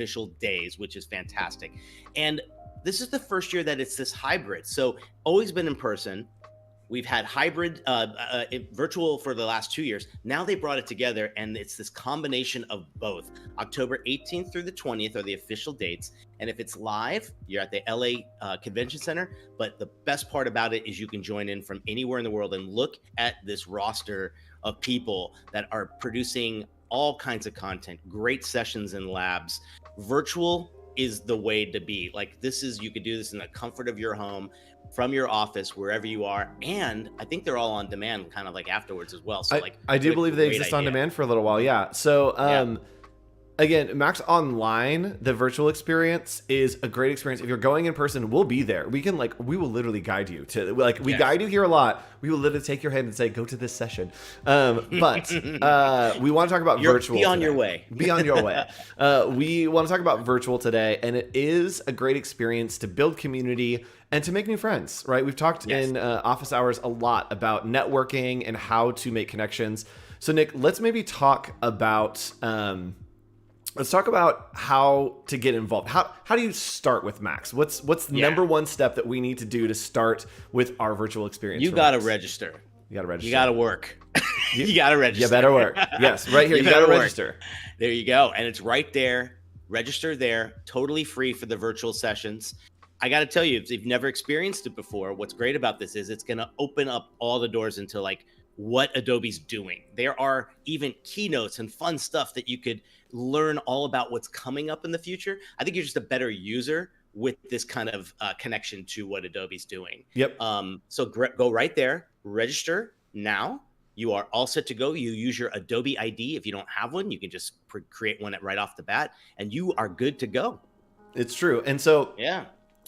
official days, which is fantastic. And this is the first year that it's this hybrid. So always been in person. We've had hybrid, virtual for the last 2 years. Now they brought it together, and it's this combination of both. October 18th through the 20th are the official dates. And if it's live, you're at the LA Convention Center. But the best part about it is you can join in from anywhere in the world and look at this roster of people that are producing all kinds of content, great sessions and labs. Virtual is the way to be. Like, this is, you could do this in the comfort of your home, from your office, wherever you are. And I think they're all on demand kind of like afterwards as well. So I do believe they exist on demand for a little while. Yeah. So, again, Max Online, the virtual experience is a great experience. If you're going in person, we'll be there. We will literally guide you to, we guide you here a lot. We will literally take your hand and say, go to this session. But we want to talk about virtual. Be on your way. Be on your way. We want to talk about virtual today, and it is a great experience to build community and to make new friends, right? We've talked in office hours a lot about networking and how to make connections. So Nick, let's maybe talk about how to get involved. How do you start with Max? What's the number one step that we need to do to start with our virtual experience? You got to register. You got to register. You got to work. You got to register. You better work. Yes, right here. You got to register. There you go. And it's right there. Register there. Totally free for the virtual sessions. I got to tell you, if you've never experienced it before, what's great about this is it's going to open up all the doors into like what Adobe's doing. There are even keynotes and fun stuff that you could learn all about what's coming up in the future. I think you're just a better user with this kind of connection to what Adobe's doing. Yep. So go right there, register now. You are all set to go. You use your Adobe ID. If you don't have one, you can just create one right off the bat, and you are good to go. It's true. And so, yeah.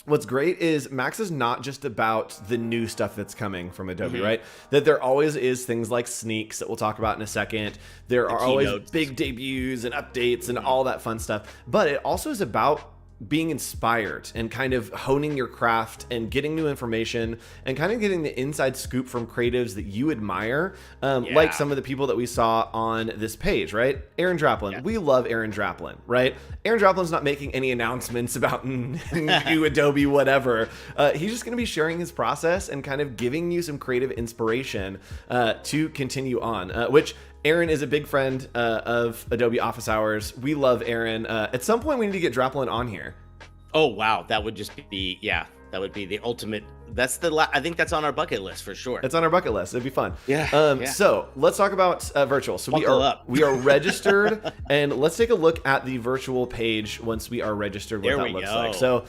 What's great is Max is not just about the new stuff that's coming from Adobe, right? That there always is things like sneaks that we'll talk about in a second. There are always big debuts and updates and all that fun stuff. But it also is about being inspired and kind of honing your craft and getting new information and kind of getting the inside scoop from creatives that you admire, like some of the people that we saw on this page, right? Aaron Draplin. Yeah. We love Aaron Draplin, right? Aaron Draplin's not making any announcements about new Adobe whatever. He's just going to be sharing his process and kind of giving you some creative inspiration to continue on, which Aaron is a big friend of Adobe Office Hours. We love Aaron. At some point, we need to get Draplin on here. Oh, wow. That would just be, that would be the ultimate. I think that's on our bucket list for sure. It's on our bucket list. It'd be fun. Yeah. So let's talk about virtual. So we are registered, and let's take a look at the virtual page once we are registered, what that looks like. So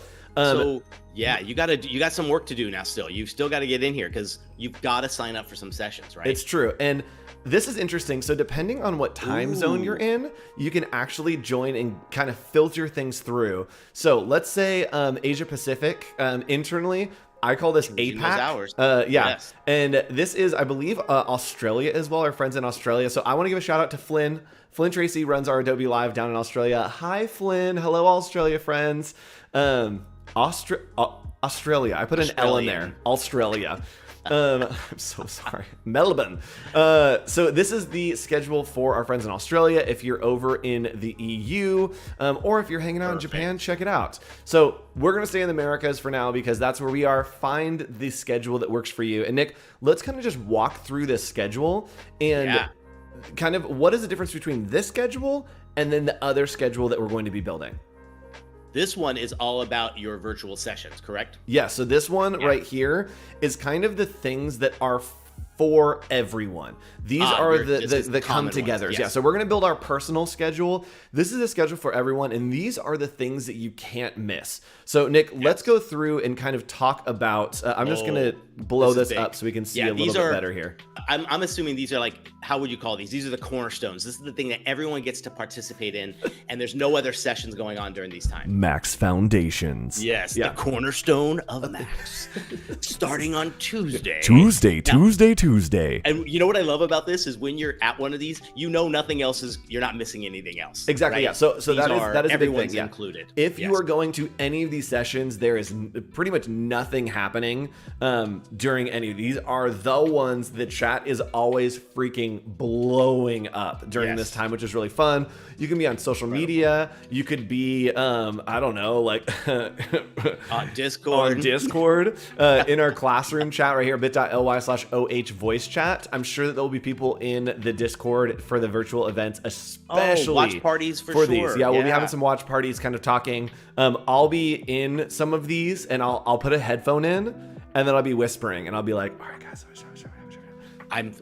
you got some work to do now still. You've still got to get in here because you've got to sign up for some sessions, right? It's true. And this is interesting. So depending on what time zone you're in, you can actually join and kind of filter things through. So let's say Asia Pacific, internally, I call this APAC. Yes. And this is, I believe, Australia as well, our friends in Australia. So I want to give a shout out to Flynn. Flynn Tracy runs our Adobe Live down in Australia. Hi, Flynn. Hello, Australia friends. Australia. I put an L in there. Australia. I'm so sorry. Melbourne. So this is the schedule for our friends in Australia. If you're over in the EU, or if you're hanging out in Japan, check it out. So we're going to stay in the Americas for now because that's where we are. Find the schedule that works for you. And Nick, let's kind of just walk through this schedule and kind of what is the difference between this schedule and then the other schedule that we're going to be building. This one is all about your virtual sessions, correct? Yeah, so this one right here is kind of the things that are for everyone. These are the come togethers. Yes. Yeah, so we're going to build our personal schedule. This is a schedule for everyone, and these are the things that you can't miss. So Nick, let's go through and kind of talk about, I'm just going to blow this up so we can see a little bit better here. I'm assuming these are like, how would you call these? These are the cornerstones. This is the thing that everyone gets to participate in, and there's no other sessions going on during these times. Max Foundations. Yes, the cornerstone of Max. Starting on Tuesday. Tuesday. Tuesday. And you know what I love about this is when you're at one of these, nothing else is, you're not missing anything else. Exactly. Right? Yeah. So that is a big thing. Yeah. Included. If you are going to any of these sessions, there is pretty much nothing happening during any of these. Are the ones the chat is always freaking blowing up during this time, which is really fun. You can be on social media. You could be, I don't know, like on Discord. In our classroom chat right here, bit.ly/OH voice chat. I'm sure that there will be people in the Discord for the virtual events, especially watch parties for sure. these. Yeah, we'll be having some watch parties, kind of talking. I'll be in some of these, and I'll put a headphone in, and then I'll be whispering, and I'll be like, all right, guys.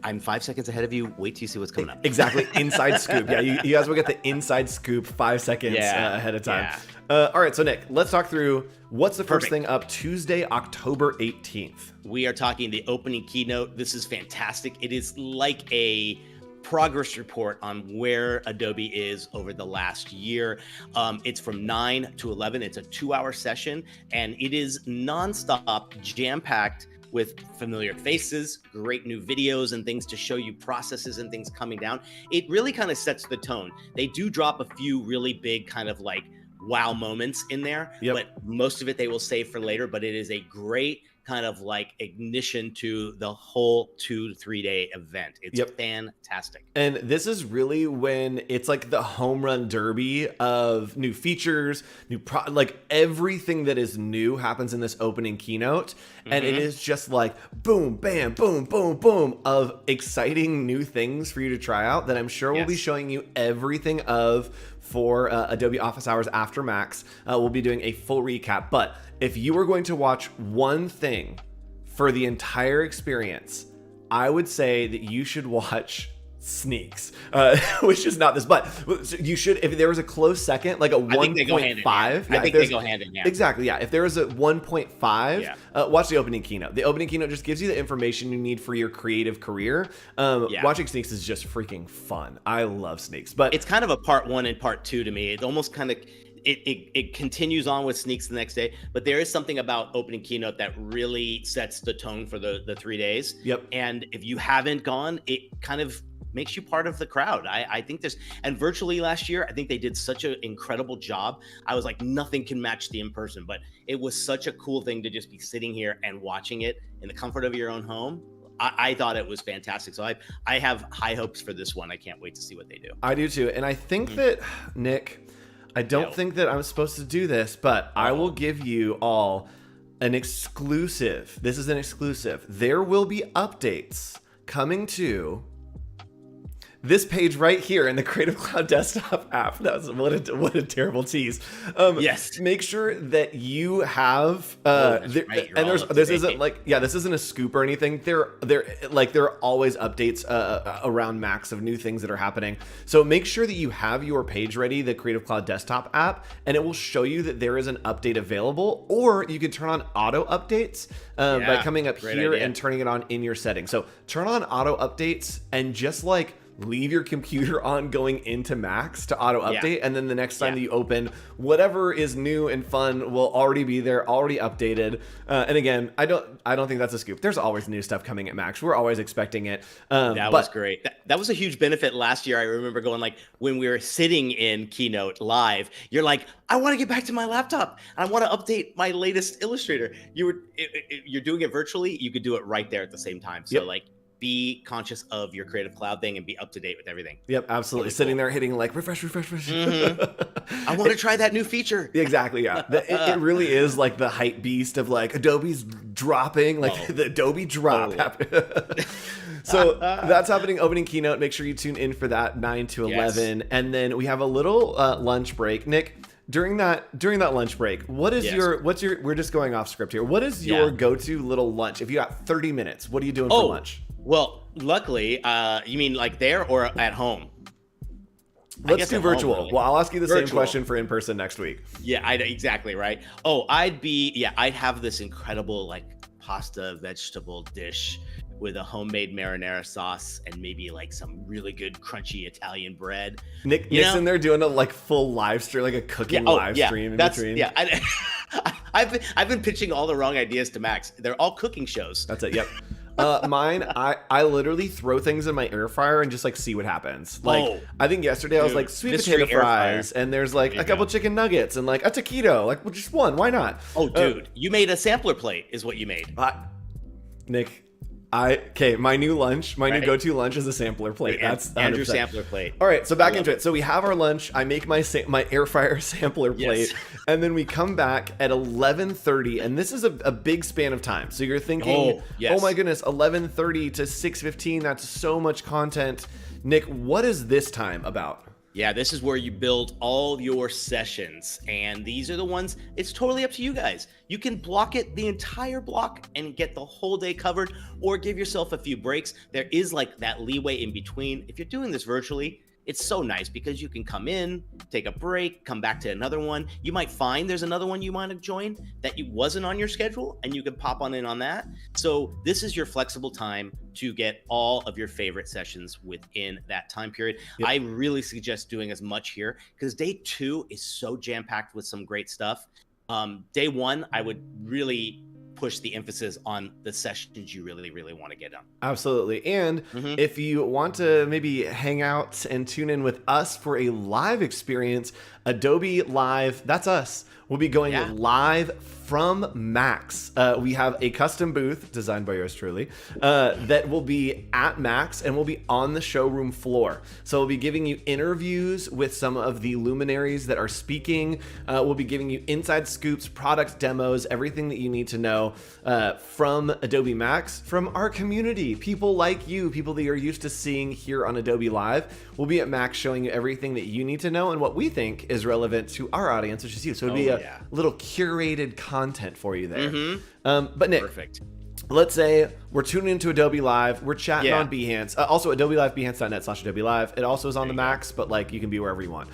I'm 5 seconds ahead of you. Wait till you see what's coming up. Exactly. Inside scoop. Yeah, you guys will get the inside scoop 5 seconds ahead of time. All right, so Nick, let's talk through what's the first thing up Tuesday, October 18th. We are talking the opening keynote. This is fantastic. It is like a progress report on where Adobe is over the last year. It's from 9 to 11. It's a 2-hour session, and it is nonstop, jam-packed with familiar faces, great new videos and things to show you processes and things coming down. It really kind of sets the tone. They do drop a few really big kind of like wow moments in there, but most of it they will save for later. But it is a great kind of like ignition to the whole 2 to 3 day event. It's fantastic. And this is really when it's like the home run derby of new features, like everything that is new happens in this opening keynote. And it is just like boom, bam, boom, boom, boom of exciting new things for you to try out that I'm sure we'll be showing you everything of for Adobe Office Hours After Max. We'll be doing a full recap. But if you were going to watch one thing for the entire experience, I would say that you should watch Sneaks, which is not this, but you should, if there was a close second, like a 1.5. I think they go hand in hand. Exactly, yeah. If there was a 1.5, watch the opening keynote. The opening keynote just gives you the information you need for your creative career. Watching Sneaks is just freaking fun. I love Sneaks, but it's kind of a part 1 and part 2 to me. It almost kind of it continues on with Sneaks the next day, but there is something about opening keynote that really sets the tone for the 3 days. And if you haven't gone, it kind of makes you part of the crowd. I think this, and virtually last year, I think they did such an incredible job. I was like, nothing can match the in-person, but it was such a cool thing to just be sitting here and watching it in the comfort of your own home. I thought it was fantastic. So I have high hopes for this one. I can't wait to see what they do. I do too. And I think that, Nick, I don't think that I'm supposed to do this, but I will give you all an exclusive. This is an exclusive. There will be updates coming to this page right here in the Creative Cloud desktop app. That was what a terrible tease. Make sure that you have this isn't a scoop or anything. There are always updates around Max of new things that are happening. So make sure that you have your page ready, the Creative Cloud desktop app, and it will show you that there is an update available, or you can turn on auto updates by coming up here and turning it on in your settings. So turn on auto updates and just like leave your computer on going into Max to auto update, and then the next time that you open, whatever is new and fun will already be there, already updated. And again, I don't think that's a scoop. There's always new stuff coming at Max. We're always expecting it. That was great. That was a huge benefit last year. I remember going like when we were sitting in Keynote live, you're like, I want to get back to my laptop. I want to update my latest Illustrator. You're doing it virtually. You could do it right there at the same time. So like, be conscious of your Creative Cloud thing and be up to date with everything. Yep, absolutely. Sitting there hitting like refresh. I want to try that new feature. Exactly, yeah. It really is like the hype beast of like Adobe's dropping, like the Adobe drop. So that's happening opening keynote. Make sure you tune in for that 9 to 11. And then we have a little lunch break. Nick, during that lunch break, what's your we're just going off script here. What is your go-to little lunch? If you got 30 minutes, what are you doing for lunch? Well, luckily, you mean like there or at home? Let's do virtual. Really. Well, I'll ask you the same question for in-person next week. Yeah, exactly right. Oh, I'd have this incredible like pasta vegetable dish with a homemade marinara sauce and maybe like some really good crunchy Italian bread. Nick's in there doing a like full live stream, like a cooking live stream in between. Yeah, I've been pitching all the wrong ideas to Max. They're all cooking shows. That's it. Yep. Mine, I literally throw things in my air fryer and just like see what happens. Like I think yesterday I was like sweet potato fries, and there's like a couple chicken nuggets and like a taquito, like just one. Why not? Oh, dude, you made a sampler plate, is what you made. Nick. My new lunch, new go-to lunch is a sampler plate. That's 100%. Andrew's sampler plate. All right, so back into it. So we have our lunch. I make my air fryer sampler plate, and then we come back at 11:30, and this is a big span of time. So you're thinking, oh my goodness, 11:30 to 6:15. That's so much content. Nick, what is this time about? Yeah, this is where you build all your sessions, and these are the ones, it's totally up to you guys. You can block it, the entire block, and get the whole day covered, or give yourself a few breaks. There is like that leeway in between. If you're doing this virtually, it's so nice because you can come in, take a break, come back to another one. You might find there's another one you want to join that wasn't on your schedule, and you can pop on in on that. So this is your flexible time to get all of your favorite sessions within that time period. Yep. I really suggest doing as much here because day 2 is so jam-packed with some great stuff. Day 1, I would really push the emphasis on the sessions you really, really want to get done. Absolutely. And if you want to maybe hang out and tune in with us for a live experience, Adobe Live, that's us. We'll be going live from Max. We have a custom booth designed by yours truly that will be at Max, and we'll be on the showroom floor. So we'll be giving you interviews with some of the luminaries that are speaking. We'll be giving you inside scoops, product demos, everything that you need to know from Adobe Max, from our community, people like you, people that you're used to seeing here on Adobe Live. We'll be at Max showing you everything that you need to know and what we think is relevant to our audience, which is you. So it'll be a little curated content for you there. But Nick, let's say we're tuning into Adobe Live, we're chatting on Behance. Also, Adobe Live, behance.net/Adobe Live. It also is on the Max, but like you can be wherever you want.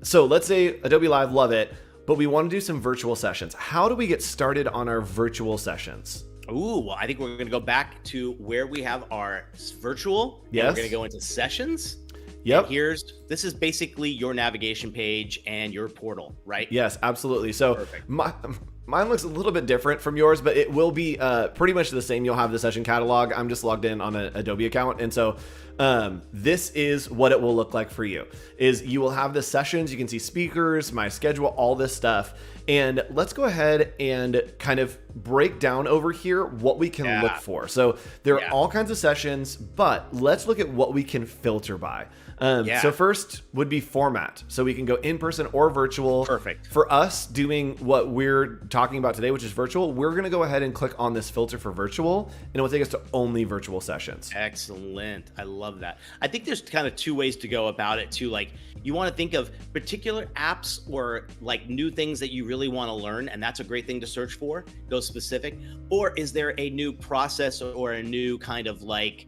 So let's say Adobe Live, love it, but we want to do some virtual sessions. How do we get started on our virtual sessions? Ooh, well, I think we're going to go back to where we have our virtual. Yes. We're going to go into sessions. Yep. And this is basically your navigation page and your portal, right? Yes, absolutely. So mine looks a little bit different from yours, but it will be pretty much the same. You'll have the session catalog. I'm just logged in on an Adobe account. And so this is what it will look like for you. Is you will have the sessions. You can see speakers, my schedule, all this stuff. And let's go ahead and kind of break down over here what we can look for. So there are all kinds of sessions, but let's look at what we can filter by. So first would be format. So we can go in person or virtual. Perfect. For us doing what we're talking about today, which is virtual, we're going to go ahead and click on this filter for virtual, and it will take us to only virtual sessions. Excellent. I love that. I think there's kind of 2 ways to go about it too. Like you want to think of particular apps or like new things that you really want to learn, and that's a great thing to search for, go specific. Or is there a new process or a new kind of like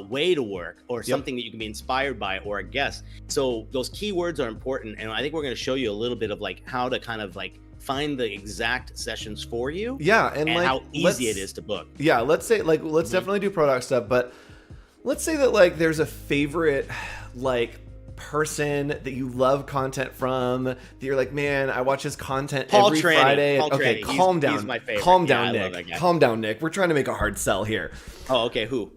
way to work or something that you can be inspired by or a guest? So those keywords are important, and I think we're going to show you a little bit of like how to kind of like find the exact sessions for you. And like, how easy it is to book. Let's say like let's definitely do product stuff, but let's say that like there's a favorite like person that you love content from, that you're like, man, I watch his content every Friday. Okay, calm down. He's my favorite. Calm down, Nick. Calm down, Nick. We're trying to make a hard sell here. Oh, okay. Who?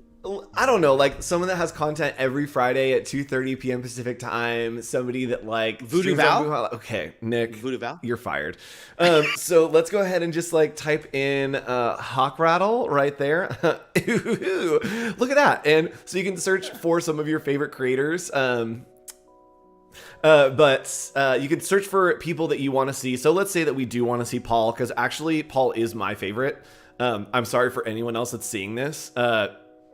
I don't know, like someone that has content every Friday at 2:30 p.m. Pacific time. Somebody that like Voodoo Val. Okay, Nick, Voodoo Val, you're fired. So let's go ahead and just like type in Hochradel right there. Look at that, and so you can search for some of your favorite creators. But you can search for people that you want to see. So let's say that we do want to see Paul, because actually Paul is my favorite. I'm sorry for anyone else that's seeing this.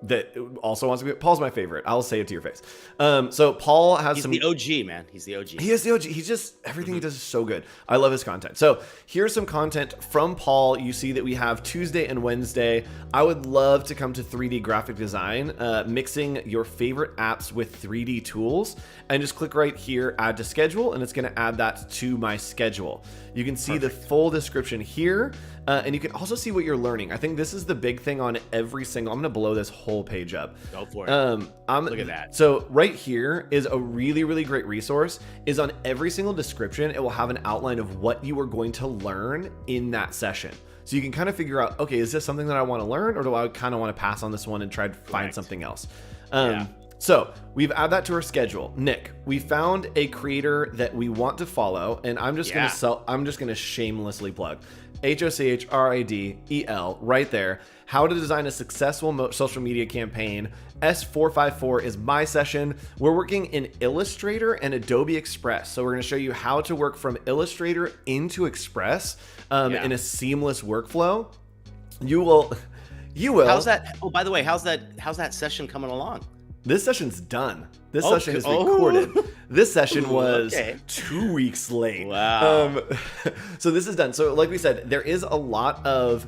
That also wants to be. Paul's my favorite. I'll say it to your face. So Paul has He's the OG, man. He's the OG. He is the OG. He's just, everything he does is so good. I love his content. So here's some content from Paul. You see that we have Tuesday and Wednesday. I would love to come to 3D graphic design, mixing your favorite apps with 3D tools, and just click right here, add to schedule, and it's going to add that to my schedule. You can see the full description here, and you can also see what you're learning. I think this is the big thing on every single, I'm going to blow this whole whole page up. Go for it. Look at that. So right here is a really, really great resource. Is on every single description, it will have an outline of what you are going to learn in that session. So you can kind of figure out, okay, is this something that I want to learn, or do I kind of want to pass on this one and try to find something else? So we've added that to our schedule. Nick, we found a creator that we want to follow, and I'm just gonna shamelessly plug Hochradel right there. How to design a successful social media campaign. S454 is my session. We're working in Illustrator and Adobe Express. So we're going to show you how to work from Illustrator into Express in a seamless workflow. You will. How's that? Oh, by the way, how's that session coming along? This session's done. This session is recorded. This session was 2 weeks late. Wow. So this is done. So like we said, there is a lot of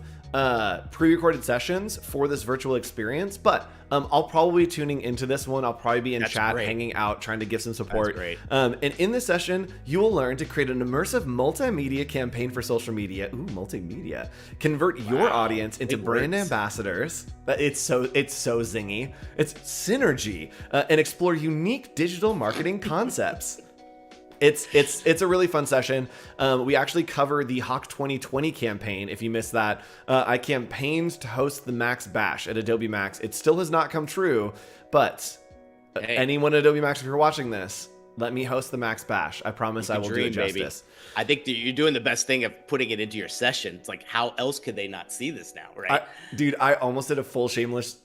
pre-recorded sessions for this virtual experience, but I'll probably be tuning into this one. I'll probably be in chat, hanging out, trying to give some support. And in this session, you will learn to create an immersive multimedia campaign for social media. Ooh, multimedia. Convert your audience into brand ambassadors. It's so zingy. It's synergy, and explore unique digital marketing concepts. It's a really fun session. We actually cover the Hawk 2020 campaign. If you missed that, I campaigned to host the Max Bash at Adobe Max. It still has not come true, but anyone at Adobe Max, if you're watching this, let me host the Max Bash. I promise I will do it justice. I think that you're doing the best thing of putting it into your session. It's like, how else could they not see this now, right? Dude, I almost did a full shameless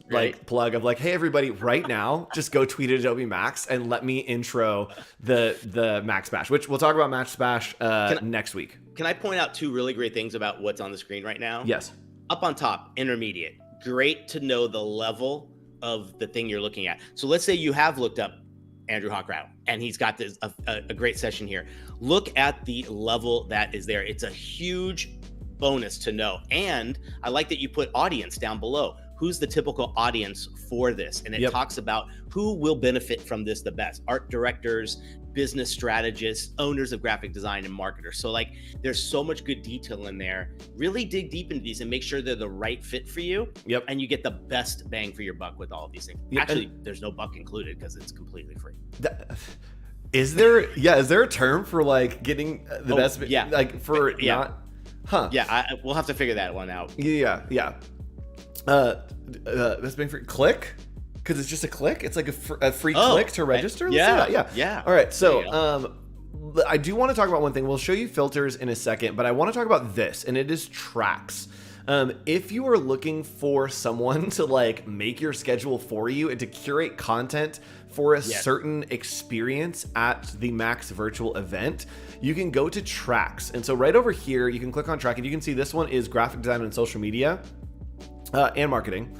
plug of like, hey, everybody, right now, just go tweet at Adobe Max and let me intro the Max Bash, which we'll talk about Max Bash next week. Can I point out two really great things about what's on the screen right now? Yes. Up on top, intermediate. Great to know the level of the thing you're looking at. So let's say you have looked up Andrew Hochradel, and he's got this a great session here. Look at the level that is there. It's a huge bonus to know. And I like that you put audience down below. Who's the typical audience for this? And it talks about who will benefit from this the best. Art directors, business strategists, owners of graphic design, and marketers. So like, there's so much good detail in there. Really dig deep into these and make sure they're the right fit for you. And you get the best bang for your buck with all of these things. Actually, there's no buck included because it's completely free. Is there a term for like getting the best? Like for not? Huh. Yeah, we'll have to figure that one out. Yeah. Best bang for click. Because it's just a click. It's like a free click to register. Yeah. All right. So I do want to talk about one thing. We'll show you filters in a second, but I want to talk about this, and it is tracks. If you are looking for someone to like make your schedule for you and to curate content for a certain experience at the Max virtual event, you can go to tracks. And so right over here, you can click on track, and you can see this one is graphic design and social media and marketing.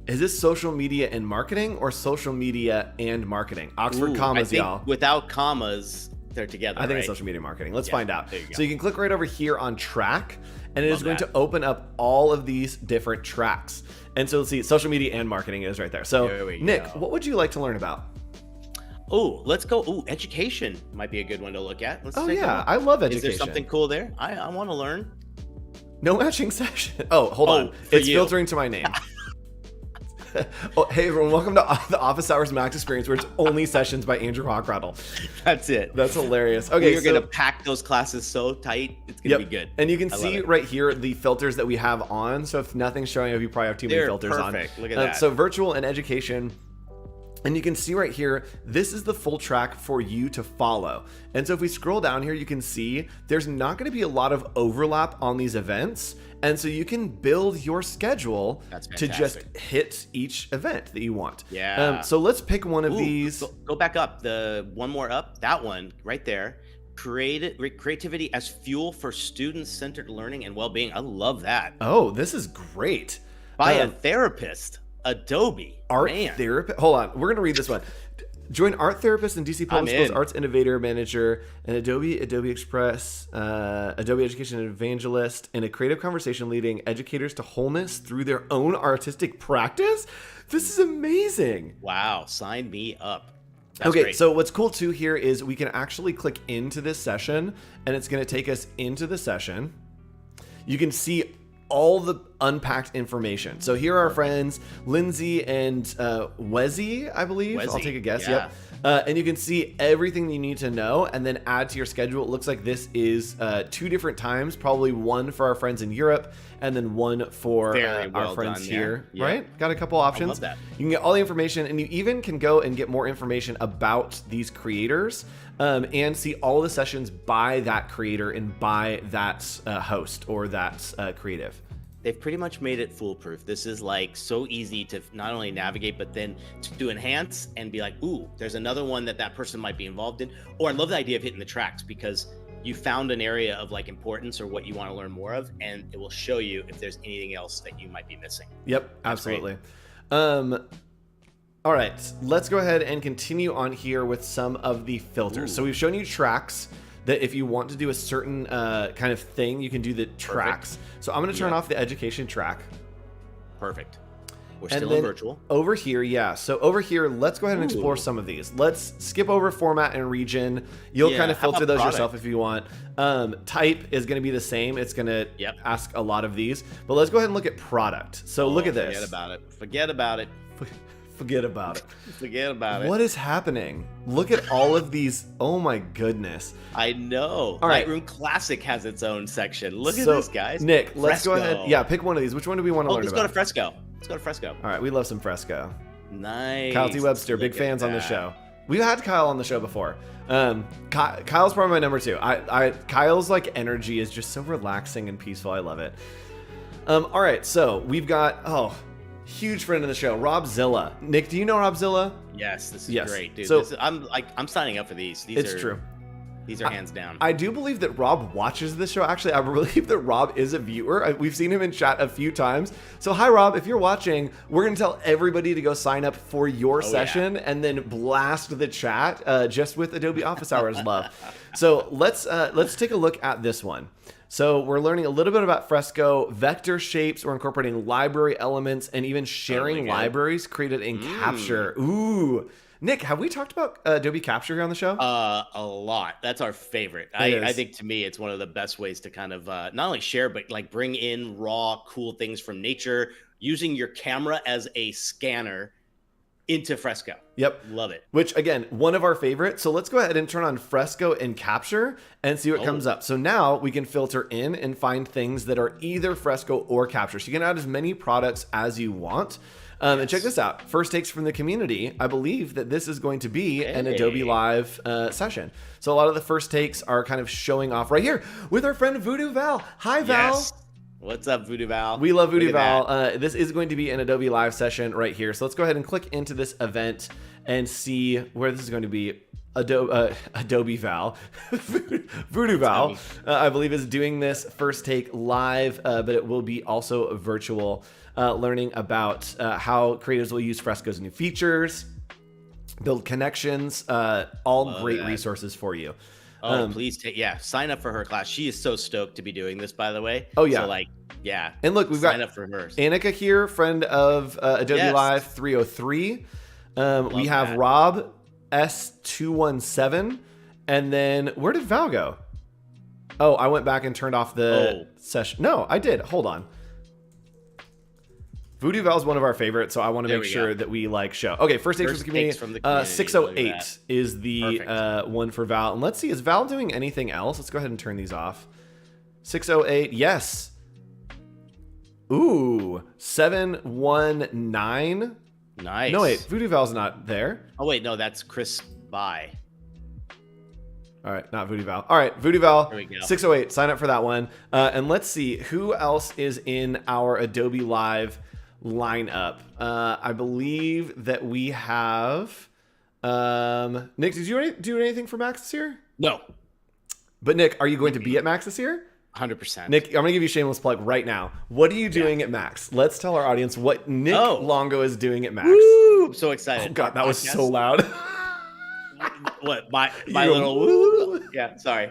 Is this social media and marketing or social media and marketing? Oxford commas, y'all. Without commas, they're together. I think it's social media marketing. Let's find out. So you can click right over here on track, and it is going to open up all of these different tracks. And so let's see, social media and marketing is right there. So Nick, what would you like to learn about? Oh, let's go. Oh, education might be a good one to look at. Let's take a look. I love education. Is there something cool there? I want to learn. No matching session. Oh, hold on. It's filtering to my name. Hey everyone, welcome to the Office Hours Max Experience, where it's only sessions by Andrew Hochradel. That's it. That's hilarious. Okay, you're gonna pack those classes so tight, it's gonna be good. And you can see right here the filters that we have on. So if nothing's showing up, you probably have too many filters on. Look at that. So virtual and education. And you can see right here, this is the full track for you to follow. And so if we scroll down here, you can see there's not going to be a lot of overlap on these events. And so you can build your schedule to just hit each event that you want. So let's pick one of these. Go back up. The one more up, that one right there. Creativity as fuel for student-centered learning and well-being. I love that. Oh, this is great. By a therapist. Adobe art therapist. Hold on, we're gonna read this one. Join art therapist and DC Public Schools Arts Innovator Manager, and Adobe Express, Adobe Education Evangelist, and a creative conversation leading educators to wholeness through their own artistic practice. This is amazing. Wow, sign me up. That's okay, great. So what's cool too here is we can actually click into this session, and it's gonna take us into the session. You can see all unpacked information. So here are our friends, Lindsay and Wezzy, I believe. I'll take a guess. Yeah. Yep. And you can see everything you need to know and then add to your schedule. It looks like this is 2 different times, probably one for our friends in Europe and then one for our friends here, right? Got a couple options. I love that. You can get all the information, and you even can go and get more information about these creators and see all the sessions by that creator and by that host or that creative. They've pretty much made it foolproof. This is like so easy to not only navigate, but then to enhance and be like, ooh, there's another one that person might be involved in. Or I love the idea of hitting the tracks, because you found an area of like importance or what you want to learn more of, and it will show you if there's anything else that you might be missing. Yep, absolutely. All right, let's go ahead and continue on here with some of the filters. Ooh. So we've shown you tracks that if you want to do a certain kind of thing, you can do the tracks. Perfect. So I'm going to turn off the education track. Perfect. We're still in virtual. Over here, so over here, let's go ahead and explore some of these. Let's skip over format and region. You'll kind of filter those yourself if you want. Type is going to be the same. It's going to ask a lot of these. But let's go ahead and look at product. So look at this. Forget about it. Forget about it. Forget about it. Forget about it. What is happening? Look at all of these. Oh my goodness. I know. All right. Lightroom Classic has its own section. Look at this, guys. Nick, let's go ahead. Yeah, pick one of these. Which one do we want to learn about? Let's go to Fresco. All right, we love some Fresco. Nice. Kyle T. Webster, big fans on the show. We've had Kyle on the show before. Kyle's probably my number 2. Kyle's like energy is just so relaxing and peaceful. I love it. All right, so we've got huge friend of the show, Rob Zilla. Nick, do you know Rob Zilla? Yes, this is great, dude. So I'm signing up for these. It's true. These are hands down. I do believe that Rob watches this show. Actually, I believe that Rob is a viewer. We've seen him in chat a few times. So hi, Rob. If you're watching, we're going to tell everybody to go sign up for your session and then blast the chat just with Adobe Office Hours love. So let's take a look at this one. So we're learning a little bit about Fresco, vector shapes. We're incorporating library elements and even sharing libraries created in Capture. Ooh. Nick, have we talked about Adobe Capture here on the show? A lot. That's our favorite. I think to me, it's one of the best ways to kind of not only share, but like bring in raw, cool things from nature, using your camera as a scanner into Fresco. Yep. Love it. Which, again, one of our favorites. So let's go ahead and turn on Fresco and Capture and see what comes up. So now we can filter in and find things that are either Fresco or Capture. So you can add as many products as you want. And check this out. First takes from the community. I believe that this is going to be an Adobe Live session. So a lot of the first takes are kind of showing off right here with our friend Voodoo Val. Hi, Val. Yes. What's up, Voodoo Val? We love Voodoo Val. This is going to be an Adobe Live session right here. So let's go ahead and click into this event and see where this is going to be. Adobe Val. Voodoo Val, I believe, is doing this first take live, but it will be also virtual. Learning about how creators will use Fresco's new features, build connections, all great resources for you. Please sign up for her class. She is so stoked to be doing this, by the way. Oh yeah. So and look, we've sign got up for hers. Annika here, friend of Adobe Live 303. We have Rob S217, and then where did Val go? Oh, I went back and turned off the session. No, I did. Hold on. Voodoo Val is one of our favorites, so I want to make sure that we show. Okay, first takes from the community. 608 is the one for Val. And let's see, is Val doing anything else? Let's go ahead and turn these off. 608, yes. Ooh, 719. Nice. No, wait, Voodoo Val's not there. Oh, wait, no, that's Chris By. All right, not Voodoo Val. All right, Voodoo Val, 608, sign up for that one. And let's see, who else is in our Adobe Live lineup? I believe that we have Nick, did you do anything for Max this year? No. But Nick, are you going to be at Max this year? 100%. Nick, I'm gonna give you a shameless plug right now. What are you doing at Max? Let's tell our audience what Nick Longo is doing at Max. Woo! I'm so excited. Oh god, that was so loud. What, my little woo? Yeah, sorry.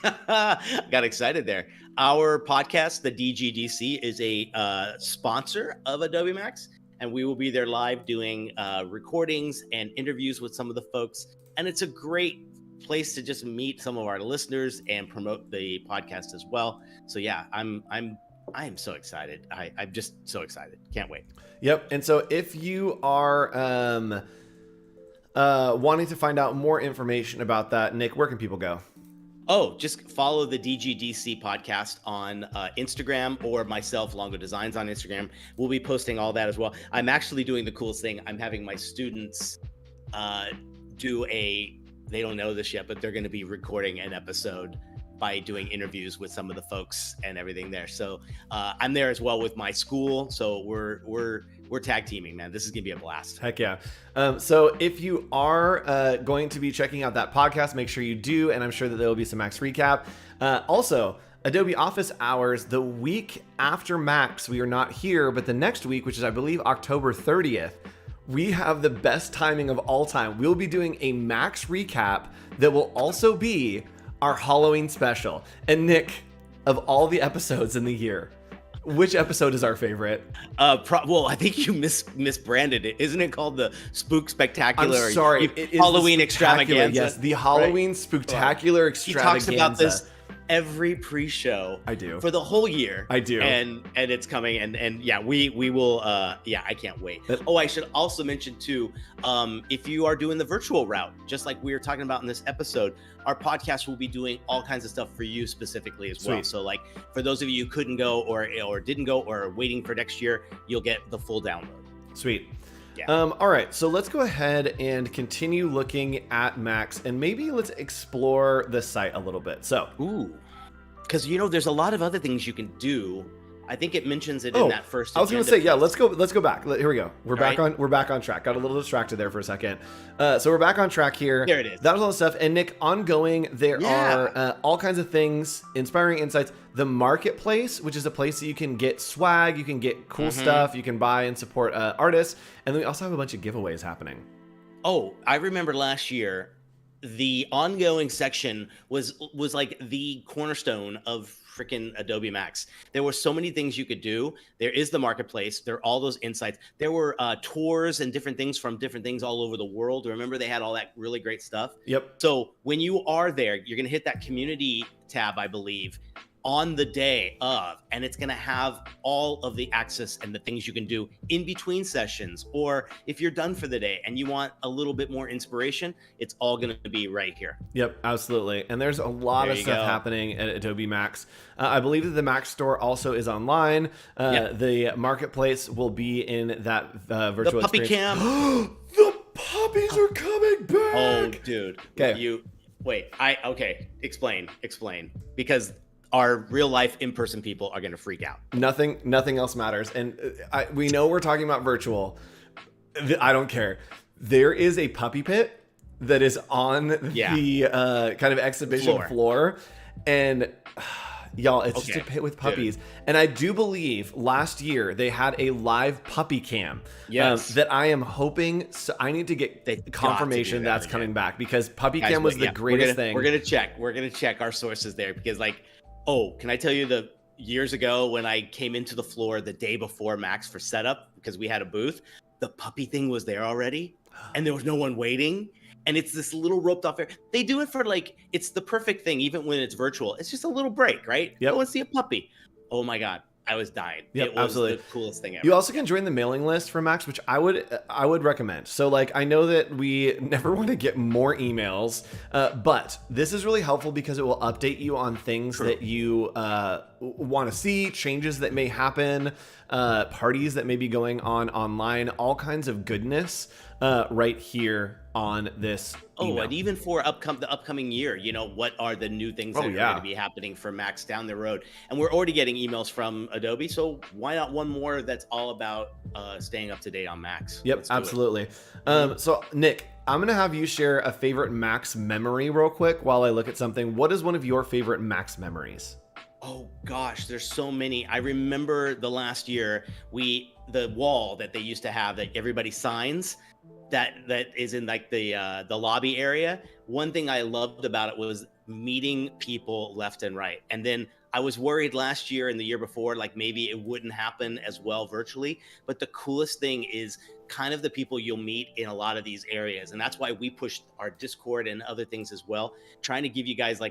Got excited there. Our podcast, the DGDC, is a sponsor of Adobe Max, and we will be there live doing recordings and interviews with some of the folks. And it's a great place to just meet some of our listeners and promote the podcast as well. So yeah, I'm I am so excited. I'm just so excited. Can't wait. Yep. And so if you are wanting to find out more information about that, Nick, where can people go? Oh, just follow the DGDC podcast on Instagram, or myself, Longo Designs, on Instagram. We'll be posting all that as well. I'm actually doing the coolest thing. I'm having my students they don't know this yet, but they're going to be recording an episode by doing interviews with some of the folks and everything there. So I'm there as well with my school. So we're tag teaming, man. This is gonna be a blast. Heck yeah. So if you are going to be checking out that podcast, make sure you do. And I'm sure that there will be some Max recap. Also, Adobe Office Hours, the week after Max, we are not here, but the next week, which is I believe October 30th, we have the best timing of all time. We'll be doing a Max recap that will also be our Halloween special. And Nick, of all the episodes in the year, which episode is our favorite? Well, I think you misbranded it. Isn't it called the Spook Spectacular? I'm sorry, it is Halloween Extravaganza. Yes, the Halloween Spooktacular Extravaganza. He talks about this every pre-show. I do. For the whole year. I do. And it's coming, and yeah, we will I can't wait. Oh, I should also mention too, if you are doing the virtual route, just like we were talking about in this episode, our podcast will be doing all kinds of stuff for you specifically as well. Sweet. So like for those of you who couldn't go or didn't go or are waiting for next year, you'll get the full download. Sweet. Yeah. All right, so let's go ahead and continue looking at Max, and maybe let's explore the site a little bit. So, because there's a lot of other things you can do. I think it mentions it in that first. I was going to say, yeah, let's go back. Here we go. We're back on track. Got a little distracted there for a second. So we're back on track here. There it is. That was all the stuff. And Nick, ongoing, there are all kinds of things, inspiring insights. The Marketplace, which is a place that you can get swag, you can get cool stuff, you can buy and support artists. And then we also have a bunch of giveaways happening. Oh, I remember last year, the ongoing section was like the cornerstone of freaking Adobe Max. There were so many things you could do. There is the Marketplace. There are all those insights. There were tours and different things from different things all over the world. Remember, they had all that really great stuff. Yep. So when you are there, you're going to hit that community tab, I believe, on the day of, and it's going to have all of the access and the things you can do in between sessions, or if you're done for the day and you want a little bit more inspiration, it's all going to be right here. Yep, absolutely. And there's a lot of stuff happening at Adobe Max. I believe that the Max store also is online. The Marketplace will be in that virtual the puppy experience. cam. The puppies are coming back. Oh, dude. Okay. Explain, because our real life in-person people are going to freak out. Nothing else matters. And we know we're talking about virtual. I don't care. There is a puppy pit that is on the kind of exhibition floor. And y'all, it's just a pit with puppies. Dude. And I do believe last year they had a live puppy cam that I am hoping. So I need to get confirmation that's coming back, because puppy cam was the greatest thing. We're going to check our sources there, because can I tell you the years ago when I came into the floor the day before Max for setup, because we had a booth, the puppy thing was there already and there was no one waiting. And it's this little roped off area. They do it for it's the perfect thing, even when it's virtual. It's just a little break, right? Yep. Go and see a puppy. Oh my God. I was dying. Yep, it was absolutely the coolest thing ever. You also can join the mailing list for Max, which I would recommend. So I know that we never want to get more emails, but this is really helpful because it will update you on things that you want to see, changes that may happen, parties that may be going on online, all kinds of goodness right here on this email. And even for the upcoming year, what are the new things that are going to be happening for Max down the road? And we're already getting emails from Adobe, so why not one more that's all about staying up to date on Max? Yep, absolutely. So Nick, I'm going to have you share a favorite Max memory real quick while I look at something. What is one of your favorite Max memories? Oh gosh, there's so many. I remember the last year, the wall that they used to have that everybody signs, that is in the lobby area. One thing I loved about it was meeting people left and right. And then I was worried last year and the year before, maybe it wouldn't happen as well virtually. But the coolest thing is kind of the people you'll meet in a lot of these areas. And that's why we pushed our Discord and other things as well, trying to give you guys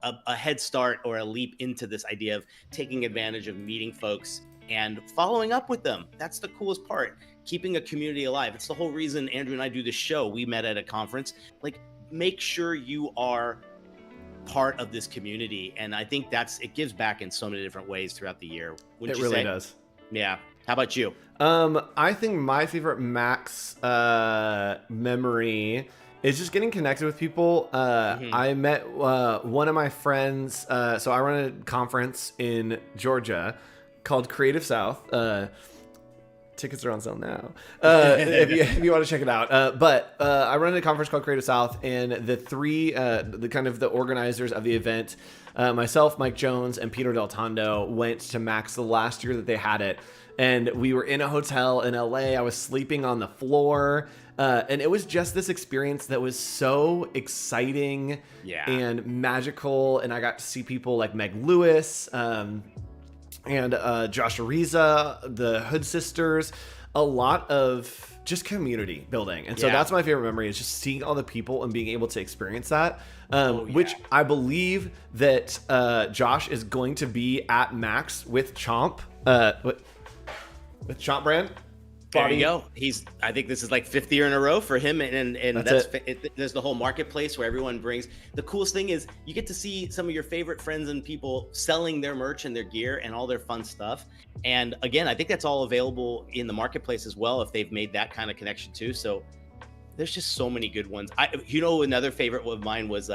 a head start or a leap into this idea of taking advantage of meeting folks and following up with them. That's the coolest part, keeping a community alive. It's the whole reason Andrew and I do this show. We met at a conference. Like, make sure you are part of this community. And I think it gives back in so many different ways throughout the year. It really does. Yeah. How about you? I think my favorite Max memory is just getting connected with people. I met one of my friends. So I run a conference in Georgia called Creative South. Tickets are on sale now if you want to check it out. But I run a conference called Creative South, and the organizers of the event, myself, Mike Jones, and Peter Del Tondo went to Max the last year that they had it. And we were in a hotel in LA. I was sleeping on the floor. And it was just this experience that was so exciting and magical. And I got to see people like Meg Lewis, and Josh Ariza, the Hood Sisters, a lot of just community building. And so that's my favorite memory, is just seeing all the people and being able to experience that, which I believe that Josh is going to be at Max with Chomp, with Chomp Brand. There you go. I think this is like 5th year in a row for him, and there's the whole marketplace where everyone brings. The coolest thing is you get to see some of your favorite friends and people selling their merch and their gear and all their fun stuff. And again, I think that's all available in the marketplace as well, if they've made that kind of connection too. So there's just so many good ones. Another favorite of mine was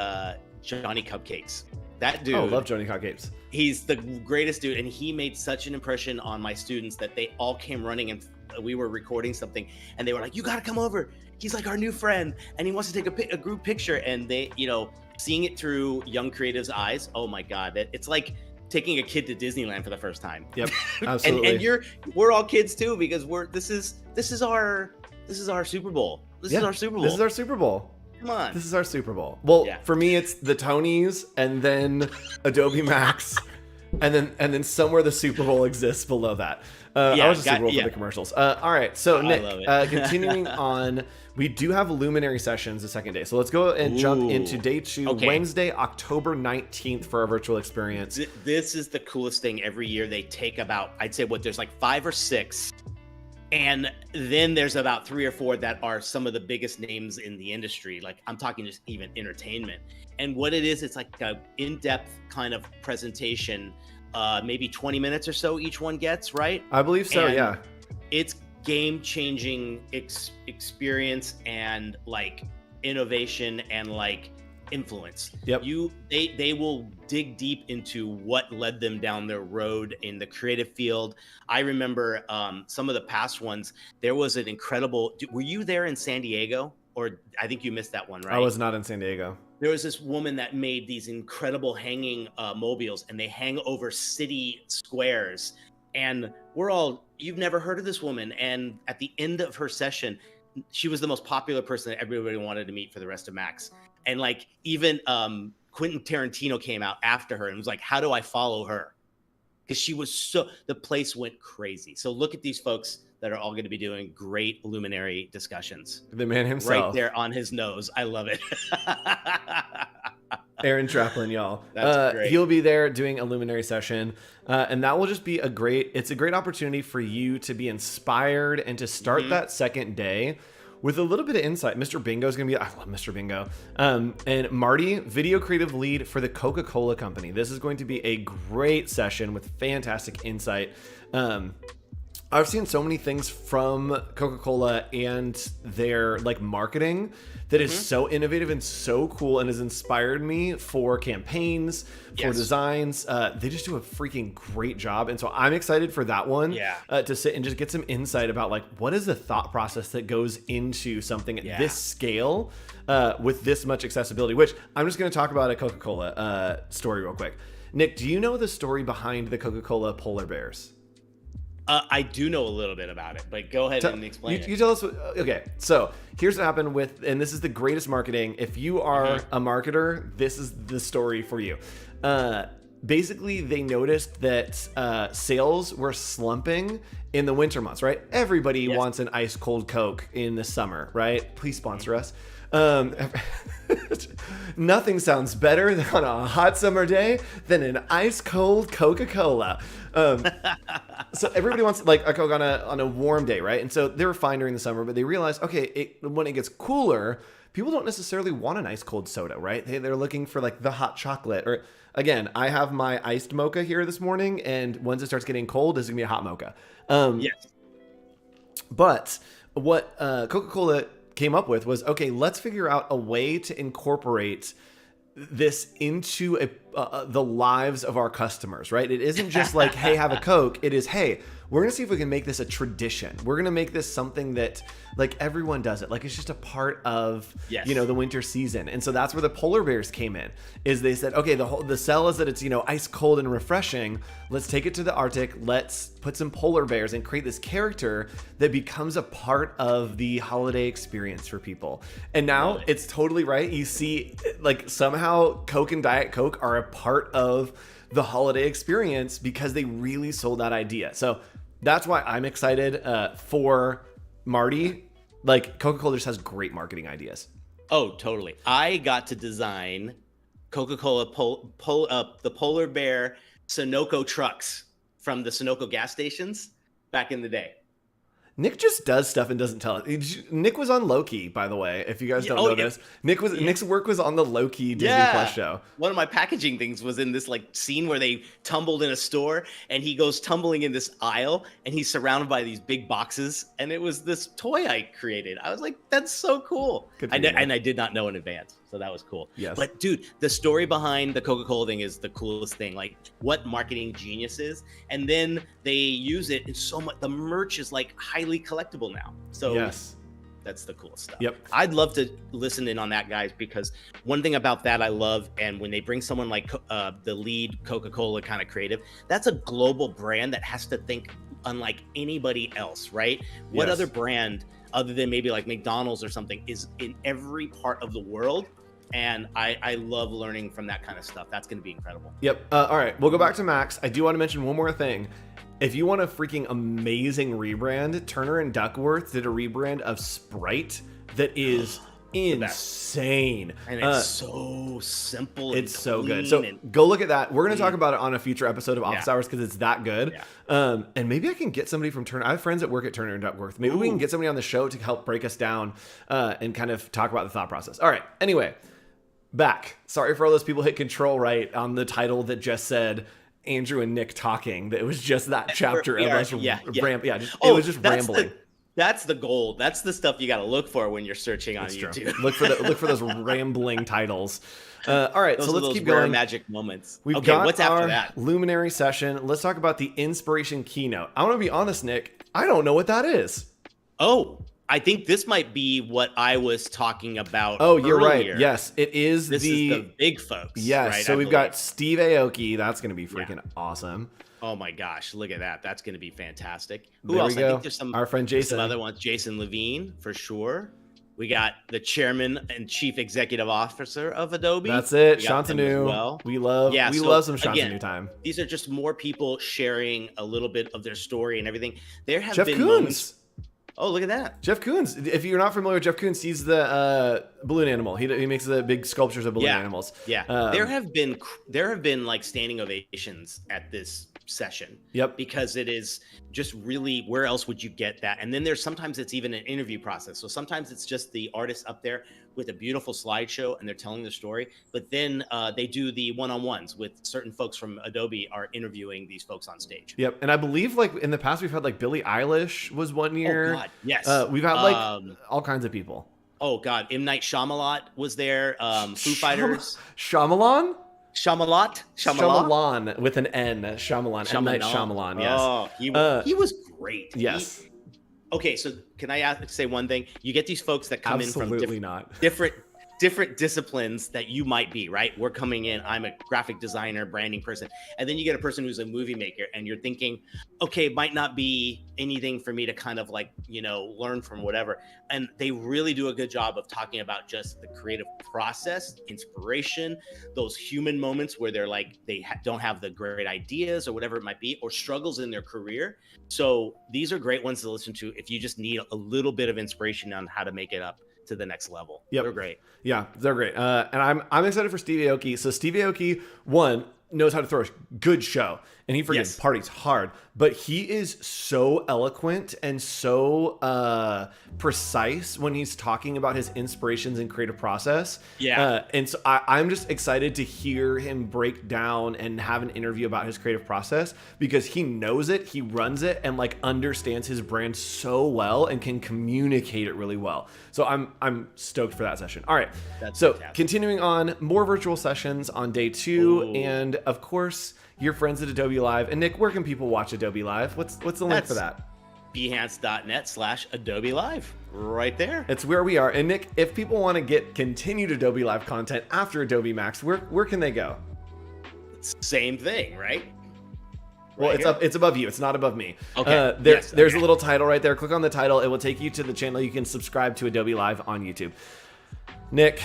Johnny Cupcakes. That dude. Oh, love Johnny Cupcakes. He's the greatest dude, and he made such an impression on my students that they all came running, and we were recording something and they were like, "You got to come over. He's like our new friend and he wants to take a group picture." And they, seeing it through young creatives' eyes, oh my God, it's like taking a kid to Disneyland for the first time. Yep, absolutely. and we're all kids too, because this is our Super Bowl. This is our Super Bowl. This is our Super Bowl. Come on. This is our Super Bowl. Well, for me, it's the Tonys and then Adobe Max. And then somewhere the Super Bowl exists below that. I was just Super Bowl for the commercials. All right, so Nick, continuing on, we do have Luminary sessions the second day. So let's go and jump into day 2, Wednesday, October 19th for our virtual experience. This is the coolest thing. Every year they take about, I'd say there's like 5 or 6. And then there's about 3 or 4 that are some of the biggest names in the industry. Like, I'm talking just even entertainment. And what it is, it's like a in-depth kind of presentation, maybe 20 minutes or so each one gets, right? I believe so, and it's game-changing experience and like innovation and like influence. Yep. They will dig deep into what led them down their road in the creative field. I remember some of the past ones. There was an incredible. Were you there in San Diego? Or I think you missed that one, right? I was not in San Diego. There was this woman that made these incredible hanging mobiles, and they hang over city squares. And you've never heard of this woman. And at the end of her session, she was the most popular person that everybody wanted to meet for the rest of Max. And like, even Quentin Tarantino came out after her and was like, "How do I follow her?" Because she was the place went crazy. So look at these folks that are all going to be doing great Luminary discussions. The man himself. Right there on his nose. I love it. Aaron Traplin, y'all. That's great. He'll be there doing a Luminary session. And that will just be a great opportunity for you to be inspired and to start that second day with a little bit of insight. Mr. Bingo is going to be, I love Mr. Bingo. And Marty, video creative lead for the Coca-Cola company. This is going to be a great session with fantastic insight. I've seen so many things from Coca-Cola and their like marketing that is so innovative and so cool and has inspired me for campaigns, for designs. They just do a freaking great job. And so I'm excited for that one to sit and just get some insight about like, what is the thought process that goes into something at this scale with this much accessibility, which I'm just going to talk about a Coca-Cola story real quick. Nick, do you know the story behind the Coca-Cola polar bears? I do know a little bit about it, but go ahead and explain it. You tell us. Okay, so here's what happened with, and this is the greatest marketing. If you are a marketer, this is the story for you. Basically, they noticed that sales were slumping in the winter months, right? Everybody wants an ice cold Coke in the summer, right? Please sponsor us. Nothing sounds better on a hot summer day than an ice cold Coca-Cola. So everybody wants like a Coke on a warm day, right? And so they were fine during the summer, but they realized, okay, when it gets cooler, people don't necessarily want an ice cold soda, right? They're looking for like the hot chocolate. Or again, I have my iced mocha here this morning, and once it starts getting cold, it's gonna be a hot mocha. Yes. But what Coca-Cola came up with was, okay, let's figure out a way to incorporate this into the lives of our customers, right? It isn't just like, hey, have a Coke. It is, hey, we're going to see if we can make this a tradition. We're going to make this something that like everyone does it. Like it's just a part of, yes, the winter season. And so that's where the polar bears came in, is they said, okay, the sell is that it's, ice cold and refreshing. Let's take it to the Arctic. Let's put some polar bears and create this character that becomes a part of the holiday experience for people. And now it's totally right. You see like somehow Coke and Diet Coke are a part of the holiday experience because they really sold that idea. So that's why I'm excited for Marty. Like Coca-Cola just has great marketing ideas. Oh, totally. I got to design Coca-Cola the polar bear Sunoco trucks from the Sunoco gas stations back in the day. Nick just does stuff and doesn't tell it. Nick was on Loki, by the way, if you guys don't know this. Nick's work was on the Loki Disney Plus show. One of my packaging things was in this like scene where they tumbled in a store, and he goes tumbling in this aisle, and he's surrounded by these big boxes, and it was this toy I created. I was like, that's so cool. And I did not know in advance, so that was cool. Yes. But dude, the story behind the Coca-Cola thing is the coolest thing. Like what marketing genius is, and then they use it in so much. The merch is like highly collectible now. So yes, that's the cool stuff. Yep. I'd love to listen in on that, guys, because one thing about that I love, and when they bring someone like the lead Coca-Cola kind of creative, that's a global brand that has to think unlike anybody else, right? What other brand other than maybe like McDonald's or something is in every part of the world? And I love learning from that kind of stuff. That's going to be incredible. Yep. All right, we'll go back to Max. I do want to mention one more thing. If you want a freaking amazing rebrand, Turner and Duckworth did a rebrand of Sprite that is insane. And it's so simple. It's so good. So go look at that. We're going to talk about it on a future episode of Office Hours because it's that good. Yeah. And maybe I can get somebody from Turner. I have friends that work at Turner and Duckworth. Maybe we can get somebody on the show to help break us down and kind of talk about the thought process. All right. Anyway, back. Sorry for all those people hit control right on the title that just said Andrew and Nick talking. That it was just that chapter of us it was just rambling. That's the goal. That's the stuff you got to look for when you're searching on YouTube. Look for those rambling titles. All right, so let's keep going. Magic moments. We've got what's after that? Luminary session. Let's talk about the inspiration keynote. I want to be honest, Nick. I don't know what that is. Oh, I think this might be what I was talking about. Oh, you're right. Yes, it is. This is the big folks. Yes. Right, so we've got Steve Aoki. That's going to be freaking awesome. Oh my gosh, look at that. That's going to be fantastic. Who else? I think there's our friend Jason. Some other ones. Jason Levine, for sure. We got the chairman and chief executive officer of Adobe. That's it. Shantanu. Well. We love some Shantanu time. These are just more people sharing a little bit of their story and everything. There have Jeff been Koons. moments. Oh, look at that. Jeff Koons. If you're not familiar with Jeff Koons, he's the balloon animal. He makes the big sculptures of balloon animals. Yeah. There have been like standing ovations at this session. Yep. Because it is just really, where else would you get that? And then sometimes it's even an interview process. So sometimes it's just the artist up there with a beautiful slideshow and they're telling the story. But then they do the one-on-ones with certain folks from Adobe are interviewing these folks on stage. Yep. And I believe like in the past we've had like Billie Eilish was one year. Oh God, yes. We've had like all kinds of people. Oh God, M. Night Shyamalan was there. Foo Fighters. Shyamalan with an N. Shyamalan. M. Night Shyamalan. Yes. Oh, he was great. Yes. Okay, so can I say one thing? You get these folks that come in from different disciplines that you might be, right? We're coming in, I'm a graphic designer, branding person. And then you get a person who's a movie maker and you're thinking, okay, it might not be anything for me to kind of like, learn from whatever. And they really do a good job of talking about just the creative process, inspiration, those human moments where they're like, they don't have the great ideas or whatever it might be, or struggles in their career. So these are great ones to listen to if you just need a little bit of inspiration on how to make it up. to the next level. Yep. They're great. Yeah, they're great. And I'm excited for Steve Aoki. So Steve Aoki, one, knows how to throw a good show, and he freaking parties hard, but he is so eloquent and so precise when he's talking about his inspirations and creative process. And so I'm just excited to hear him break down and have an interview about his creative process, because he knows it, he runs it, and like understands his brand so well and can communicate it really well. So I'm stoked for that session. All right. So fantastic. Continuing on, more virtual sessions on day 2. And of course, your friends at Adobe Live. And Nick, where can people watch Adobe Live? What's the link for that? behance.net/Adobe Live. Right there. It's where we are. And Nick, if people want to get continued Adobe Live content after Adobe Max, where can they go? Same thing, right? Well, it's above you. It's not above me. Okay. There's a little title right there. Click on the title. It will take you to the channel. You can subscribe to Adobe Live on YouTube. Nick.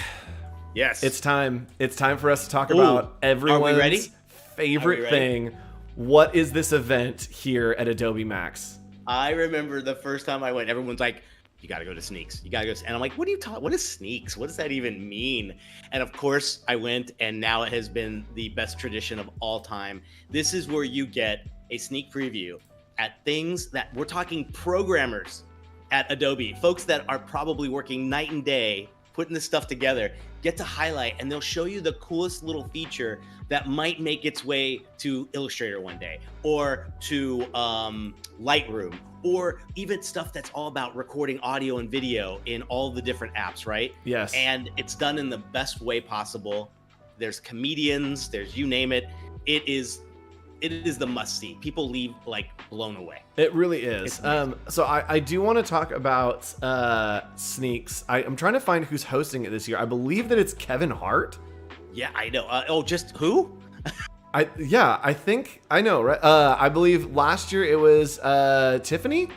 Yes. It's time. It's time for us to talk about everyone's favorite thing. What is this event here at Adobe Max? I remember the first time I went, everyone's like, you got to go to Sneaks. You got to go. And I'm like, what are you talking? What is Sneaks? What does that even mean? And of course I went, and now it has been the best tradition of all time. This is where you get a sneak preview at things that we're talking programmers at Adobe, folks that are probably working night and day, putting this stuff together, get to highlight, and they'll show you the coolest little feature that might make its way to Illustrator one day, or to Lightroom, or even stuff that's all about recording audio and video in all the different apps, right? Yes. And it's done in the best way possible. There's comedians, there's you name it. It is the must see. People leave like blown away. It really is. So I do want to talk about Sneaks. I'm trying to find who's hosting it this year. I believe that it's Kevin Hart. Yeah, I know. Just who? I think I know, right? I believe last year it was Tiffany.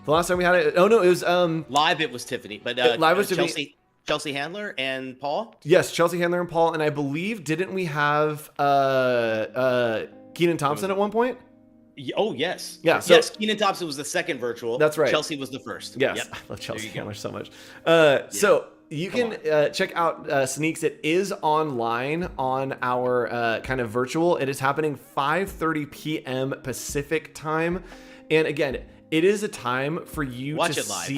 The last time we had it. Oh no, it was live. It was Tiffany, but live was Tiffany. Chelsea Handler and Paul. Yes, Chelsea Handler and Paul, and I believe didn't we have Kenan Thompson at one point? Oh yes. Yeah. So, yes, Kenan Thompson was the second virtual. That's right. Chelsea was the first. Yes. Yep. I love Chelsea Handler so much. So you can check out Sneaks. It is online on our kind of virtual. It is happening 5:30 p.m. Pacific time. And again, it is a time for you watch it live.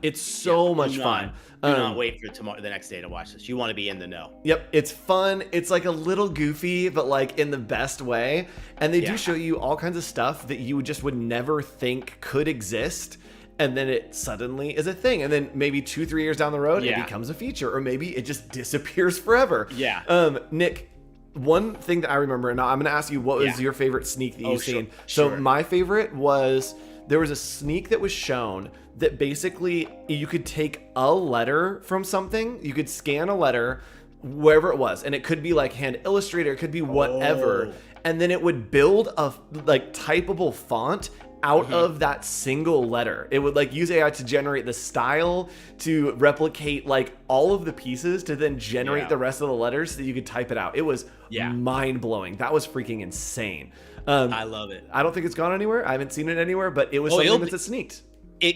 It's so much fun. Do not wait for the next day to watch this. You want to be in the know. Yep. It's fun. It's like a little goofy, but like in the best way. And they do show you all kinds of stuff that you just would never think could exist. And then it suddenly is a thing. And then maybe 2-3 years down the road, it becomes a feature, or maybe it just disappears forever. Yeah. Nick, one thing that I remember, and I'm going to ask you, what was your favorite sneak that you've seen? So my favorite was, there was a sneak that was shown that basically you could take a letter from something, you could scan a letter, wherever it was, and it could be like Hand Illustrator, it could be whatever, and then it would build a like typable font out of that single letter. It would like use AI to generate the style, to replicate like all of the pieces, to then generate the rest of the letters so that you could type it out. It was mind-blowing. That was freaking insane. I love it. I don't think it's gone anywhere. I haven't seen it anywhere, but it was something that's sneaked.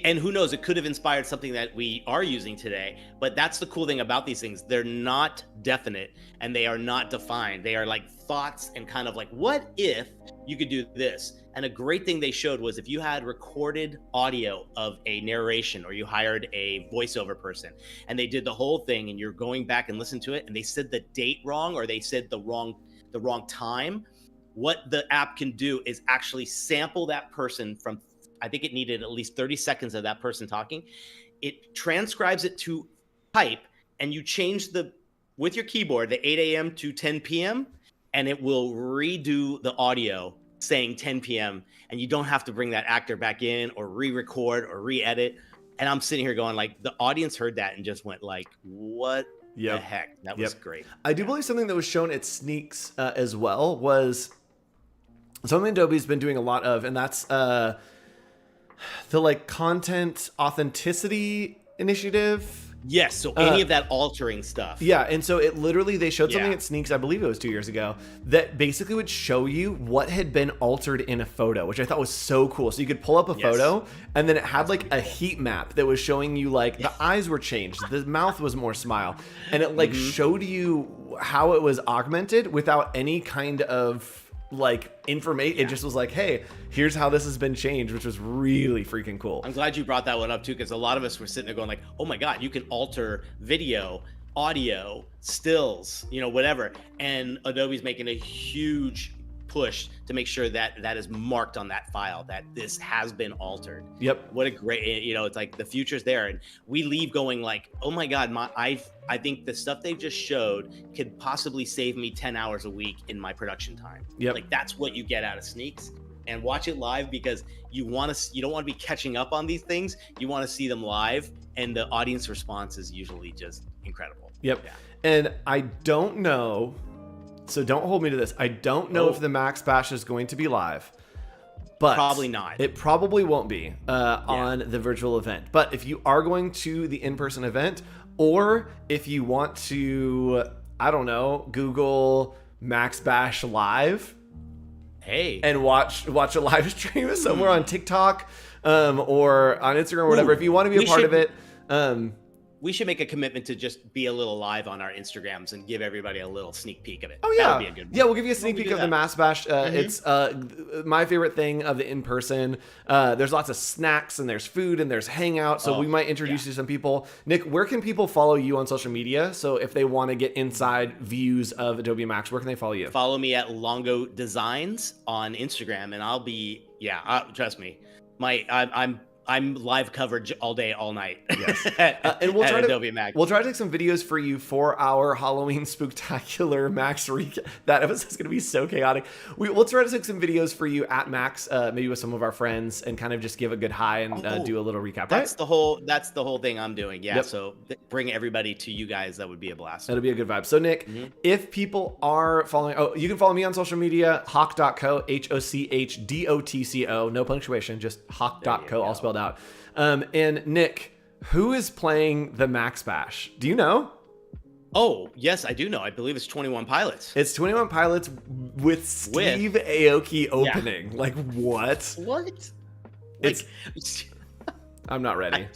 And who knows, it could have inspired something that we are using today. But that's the cool thing about these things. They're not definite and they are not defined. They are like thoughts and kind of like, what if you could do this? And a great thing they showed was if you had recorded audio of a narration, or you hired a voiceover person and they did the whole thing, and you're going back and listen to it, and they said the date wrong, or they said the wrong time, what the app can do is actually sample that person from, I think it needed at least 30 seconds of that person talking. It transcribes it to type, and you change with your keyboard, the 8 a.m. to 10 p.m., and it will redo the audio saying 10 p.m. and you don't have to bring that actor back in or re-record or re-edit. And I'm sitting here going like, the audience heard that and just went like, what the heck? That was great. I do believe something that was shown at Sneaks as well was something Adobe's been doing a lot of, and that's the like content authenticity initiative. Yes. So any of that altering stuff. Yeah, and so it literally, they showed something Yeah. at Sneaks, I believe it was 2 years ago, that basically would show you what had been altered in a photo, which I thought was so cool. So you could pull up a photo, and then it had like a heat map that was showing you like the eyes were changed, the mouth was more smile, and it like showed you how it was augmented without any kind of like information. It just was like, hey, here's how this has been changed, which was really freaking cool. I'm glad you brought that one up too, because a lot of us were sitting there going like, oh my God, you can alter video, audio, stills, you know, whatever. And Adobe's making a huge push to make sure that that is marked on that file, that this has been altered. Yep. What a great, you know, it's like the future's there. And we leave going like, oh my God, I think the stuff they've just showed could possibly save me 10 hours a week in my production time. Yep. Like that's what you get out of Sneaks. And watch it live, because you don't want to be catching up on these things. You want to see them live, and the audience response is usually just incredible. Yep. Yeah. And I don't know, so don't hold me to this. I don't know if the Max Bash is going to be live, but Probably not. It probably won't be on the virtual event. But if you are going to the in-person event, or if you want to, I don't know, Google Max Bash live, and watch a live stream somewhere on TikTok or on Instagram or whatever. If you want to be a part of it, we should make a commitment to just be a little live on our Instagrams and give everybody a little sneak peek of it. Oh yeah, that would be a good one. Yeah, we'll give you a sneak peek of the Max Bash. It's my favorite thing of the in-person. There's lots of snacks and there's food and there's hangout. So we might introduce you to some people. Nick, where can people follow you on social media? So if they want to get inside views of Adobe Max, where can they follow you? Follow me at Longo Designs on Instagram, and I'll be trust me, I'm live coverage all day, all night. Yes, and we'll try to Adobe Max. We'll try to take some videos for you for our Halloween Spooktacular Max recap. That episode's going to be so chaotic. We'll try to take some videos for you at Max, maybe with some of our friends, and kind of just give a good hi and do a little recap. That's the whole thing I'm doing. Yeah. Yep. So bring everybody to you guys. That would be a blast. That'll be a good vibe. So Nick, if people are following, you can follow me on social media, Hoch.co, HOCHDOTCO, no punctuation, just Hoch.co, all spelled out. And Nick, who is playing the Max Bash? Do you know? Oh, yes, I do know. I believe it's 21 Pilots. It's 21 Pilots with Steve Aoki opening. Yeah. Like, what? What? I'm not ready.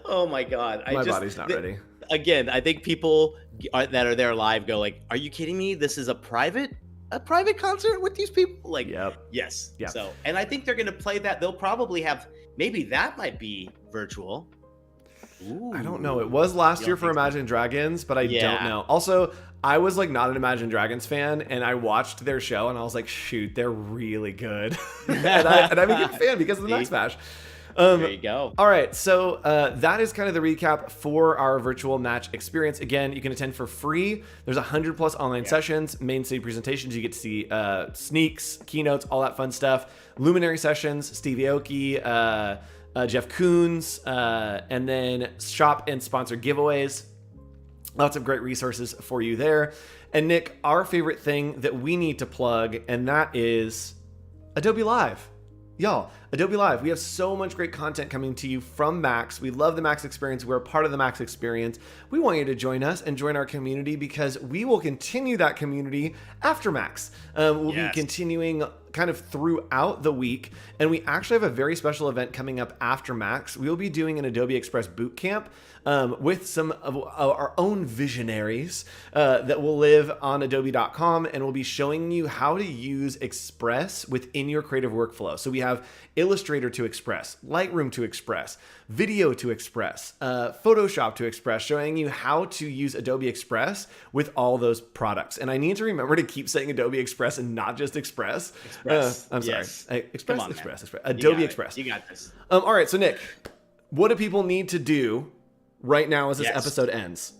Oh, my God. My body's not ready. Again, I think people that are there live go like, are you kidding me? This is a private concert with these people? Like, yes. Yep. So, and I think they're going to play that. They'll probably have, maybe that might be virtual. Ooh. I don't know. It was last year for Imagine Dragons, but I don't know. Also, I was like not an Imagine Dragons fan, and I watched their show and I was like, shoot, they're really good. and I'm a good fan because of the Max Bash. There you go. All right, so that is kind of the recap for our virtual match experience. Again, you can attend for free. There's 100+ online sessions, main stage presentations. You get to see sneaks, keynotes, all that fun stuff. Luminary sessions, Steve Aoki, Jeff Koons, and then shop and sponsor giveaways. Lots of great resources for you there. And Nick, our favorite thing that we need to plug, and that is Adobe Live. Y'all, Adobe Live, we have so much great content coming to you from Max. We love the Max experience. We're a part of the Max experience. We want you to join us and join our community, because we will continue that community after Max. We'll be continuing kind of throughout the week, and we actually have a very special event coming up after Max. We will be doing an Adobe Express boot camp with some of our own visionaries that will live on adobe.com, and we'll be showing you how to use Express within your creative workflow. So we have Illustrator to Express, Lightroom to Express, Video to Express, Photoshop to Express, showing you how to use Adobe Express with all those products. And I need to remember to keep saying Adobe Express and not just Express. I'm sorry. Express, on, Express. Adobe Express. You got this. All right, so Nick, what do people need to do right now as this episode ends?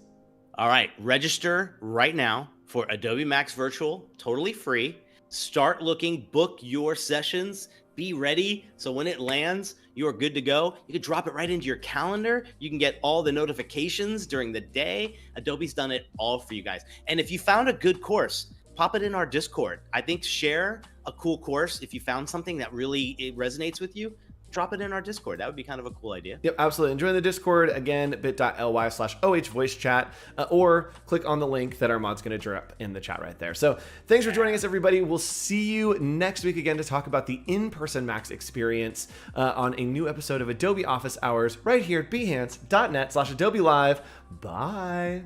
All right, register right now for Adobe Max Virtual, totally free. Start looking, book your sessions, be ready. So when it lands, you are good to go. You can drop it right into your calendar. You can get all the notifications during the day. Adobe's done it all for you guys. And if you found a good course, pop it in our Discord. I think share a cool course. If you found something that really resonates with you, drop it in our Discord. That would be kind of a cool idea. Yep, absolutely. And join the Discord, again, bit.ly/ohvoicechat, or click on the link that our mod's going to drop in the chat right there. So thanks for joining us, everybody. We'll see you next week again to talk about the in-person Max experience on a new episode of Adobe Office Hours right here at behance.net/Adobe Live. Bye.